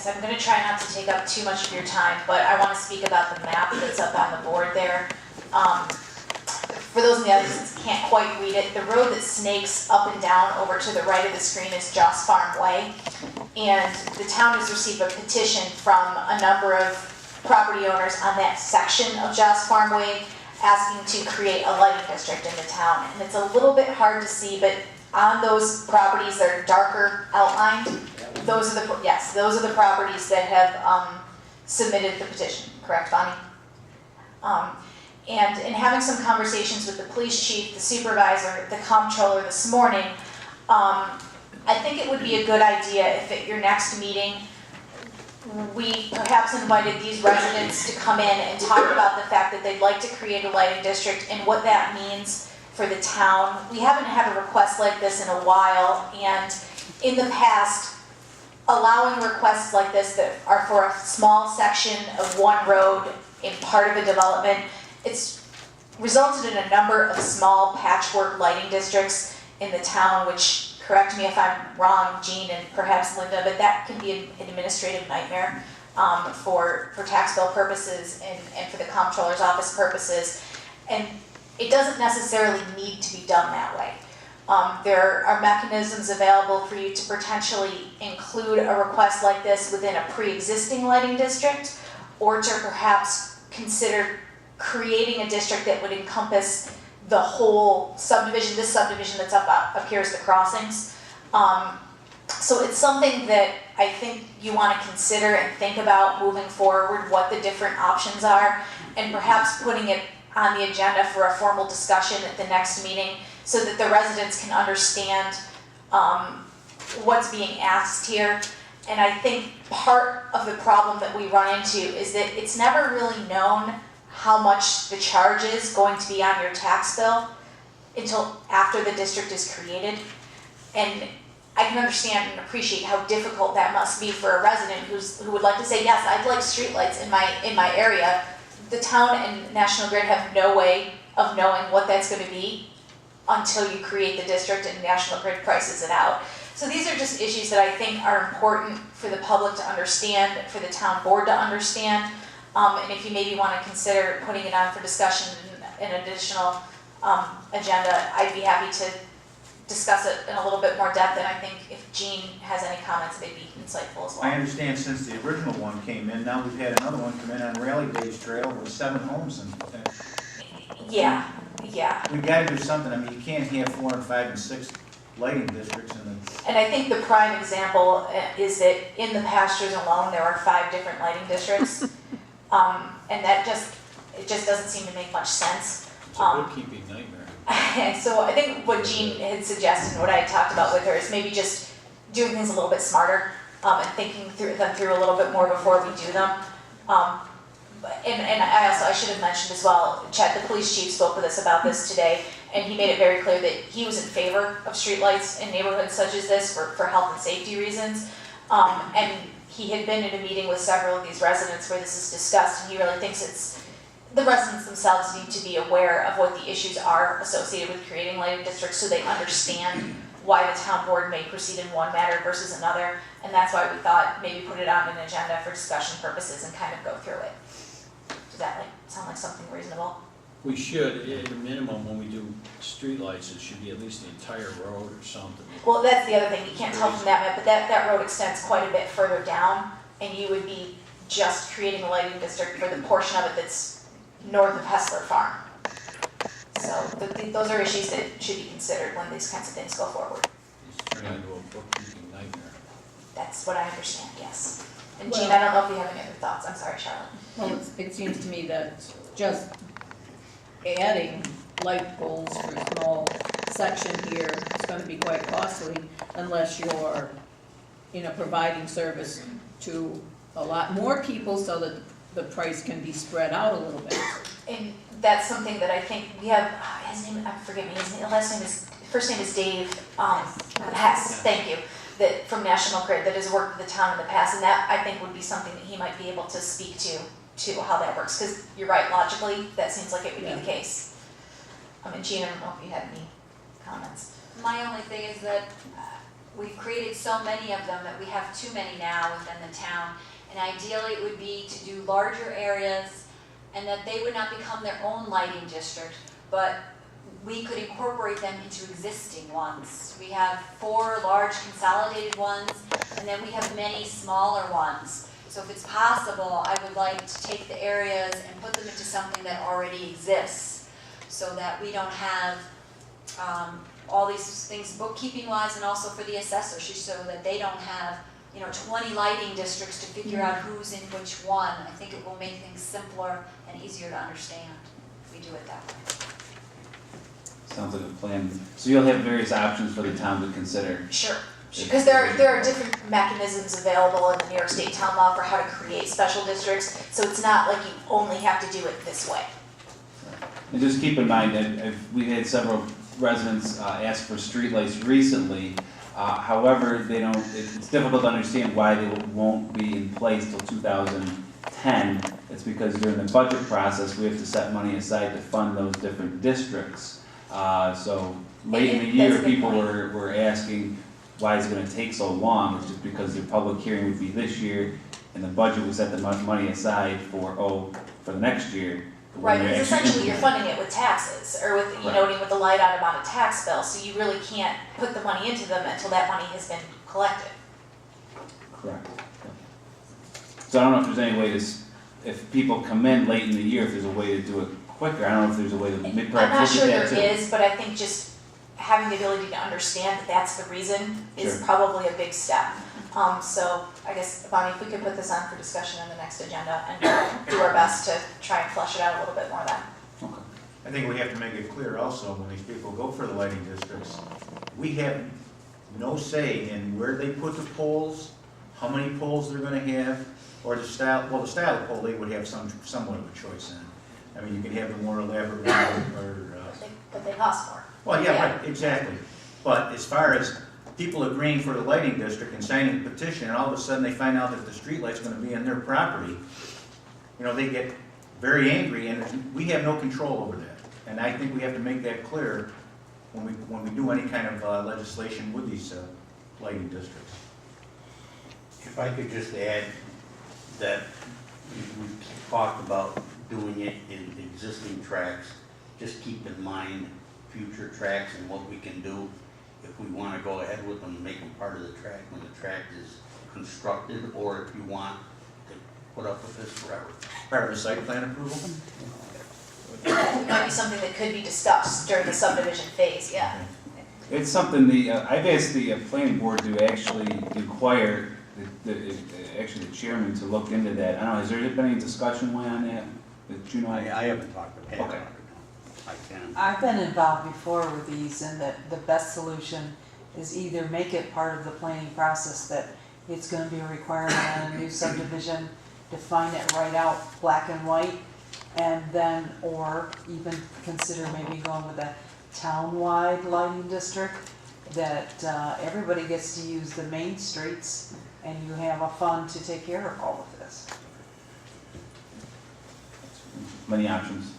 Yes, I'm going to try not to take up too much of your time, but I want to speak about the map that's up on the board there. For those in the audience that can't quite read it, the road that snakes up and down over to the right of the screen is Joss Farm Way. And the town has received a petition from a number of property owners on that section of Joss Farm Way asking to create a lighting district in the town. And it's a little bit hard to see, but on those properties that are darker outlined, those are the properties that have submitted the petition, correct, Bonnie? And in having some conversations with the police chief, the supervisor, the comptroller this morning, I think it would be a good idea if at your next meeting, we perhaps invited these residents to come in and talk about the fact that they'd like to create a lighting district and what that means for the town. We haven't had a request like this in a while, and in the past, allowing requests like this that are for a small section of one road in part of a development, it's resulted in a number of small patchwork lighting districts in the town, which, correct me if I'm wrong, Jean and perhaps Linda, but that can be an administrative nightmare for tax bill purposes and for the comptroller's office purposes. And it doesn't necessarily need to be done that way. There are mechanisms available for you to potentially include a request like this within a pre-existing lighting district, or to perhaps consider creating a district that would encompass the whole subdivision. This subdivision that's up here is the crossings. So it's something that I think you want to consider and think about moving forward, what the different options are, and perhaps putting it on the agenda for a formal discussion at the next meeting so that the residents can understand what's being asked here. And I think part of the problem that we run into is that it's never really known how much the charge is going to be on your tax bill until after the district is created. And I can understand and appreciate how difficult that must be for a resident who would like to say, yes, I'd like streetlights in my area. The town and National Grid have no way of knowing what that's going to be until you create the district and National Grid prices it out. So these are just issues that I think are important for the public to understand, for the town board to understand. And if you maybe want to consider putting it on for discussion in an additional agenda, I'd be happy to discuss it in a little bit more depth. And I think if Jean has any comments, they'd be insightful as well. I understand since the original one came in, now we've had another one come in on Rally Days Trail with 7 homes. Yeah. We've got to do something. I mean, you can't have 4 and 5 and 6 lighting districts in the... And I think the prime example is that in the pastures alone, there are 5 different lighting districts. And that it just doesn't seem to make much sense. It's a bookkeeping nightmare. And so I think what Jean had suggested and what I had talked about with her is maybe just doing things a little bit smarter and thinking them through a little bit more before we do them. And I should have mentioned as well, Chet, the police chief, spoke with us about this today, and he made it very clear that he was in favor of streetlights in neighborhoods such as this for health and safety reasons. And he had been in a meeting with several of these residents where this is discussed, and he really thinks the residents themselves need to be aware of what the issues are associated with creating lighting districts so they understand why the town board may proceed in one matter versus another. And that's why we thought maybe put it on an agenda for discussion purposes and kind of go through it. Does that sound like something reasonable? We should, at a minimum, when we do streetlights, it should be at least the entire road or something. Well, that's the other thing. You can't tell from that map, but that road extends quite a bit further down, and you would be just creating a lighting district for the portion of it that's north of Hessler Farm. So those are issues that should be considered when these kinds of things go forward. It's turning into a bookkeeping nightmare. That's what I understand, yes. And Jean, I don't know if you have any other thoughts. I'm sorry, Charlotte. Well, it seems to me that just adding light poles for a small section here is going to be quite costly unless you're, providing service to a lot more people so that the price can be spread out a little bit. And that's something that I think we have, his name, forgive me, first name is Dave Hess, thank you, that from National Grid that has worked with the town in the past, and that I think would be something that he might be able to speak to how that works, because you're right, logically, that seems like it would be the case. And Gina, I don't know if you had any comments. My only thing is that we've created so many of them that we have too many now within the town. And ideally, it would be to do larger areas, and that they would not become their own lighting district, but we could incorporate them into existing ones. We have 4 large consolidated ones, and then we have many smaller ones. So if it's possible, I would like to take the areas and put them into something that already exists, so that we don't have all these things bookkeeping wise, and also for the assessor, so that they don't have 20 lighting districts to figure out who's in which one. I think it will make things simpler and easier to understand if we do it that way. Sounds like a plan. So you'll have various options for the town to consider. Sure, because there are different mechanisms available in the New York State town law for how to create special districts, so it's not like you only have to do it this way. And just keep in mind that we had several residents ask for streetlights recently. However, it's difficult to understand why they won't be in place till 2010. It's because during the budget process, we have to set money aside to fund those different districts. So late in the year, people were asking, why is it gonna take so long? It's just because the public hearing would be this year, and the budget was set the money aside for the next year. Right, because essentially you're funding it with taxes, or with, with the light item on a tax bill, so you really can't put the money into them until that money has been collected. Correct. So I don't know if there's any way if people come in late in the year, if there's a way to do it quicker. I don't know if there's a way to perhaps look at that too. I'm not sure there is, but I think just having the ability to understand that that's the reason is probably a big step. So I guess, Bonnie, if we could put this on for discussion in the next agenda and do our best to try and flesh it out a little bit more then. Okay. I think we have to make it clear also, when these people go for the lighting districts, we have no say in where they put the poles, how many poles they're gonna have, or the style of pole they would have somewhat of a choice in. I mean, you can have the more elaborate one, But they cost more. well, yeah, right, exactly. But as far as people agreeing for the lighting district and signing a petition, and all of a sudden they find out that the streetlight's gonna be on their property, they get very angry, and we have no control over that. And I think we have to make that clear when we do any kind of legislation with these lighting districts. If I could just add that we talked about doing it in existing tracks, just keep in mind future tracks and what we can do if we want to go ahead with them, make them part of the track when the track is constructed, or if you want to put up with this forever. Part of the site plan approval? It might be something that could be discussed during the subdivision phase, yeah. It's something I've asked the planning board to actually inquire actually the chairman to look into that. I don't know, has there been any discussion on that? I haven't talked to Pam Okay. about it. I can. I've been involved before with these, and that the best solution is either make it part of the planning process that it's gonna be a requirement on a new subdivision, define it right out, black and white, and then, or even consider maybe going with a town-wide lighting district, that everybody gets to use the main streets, and you have a fund to take care of all of this. Many options.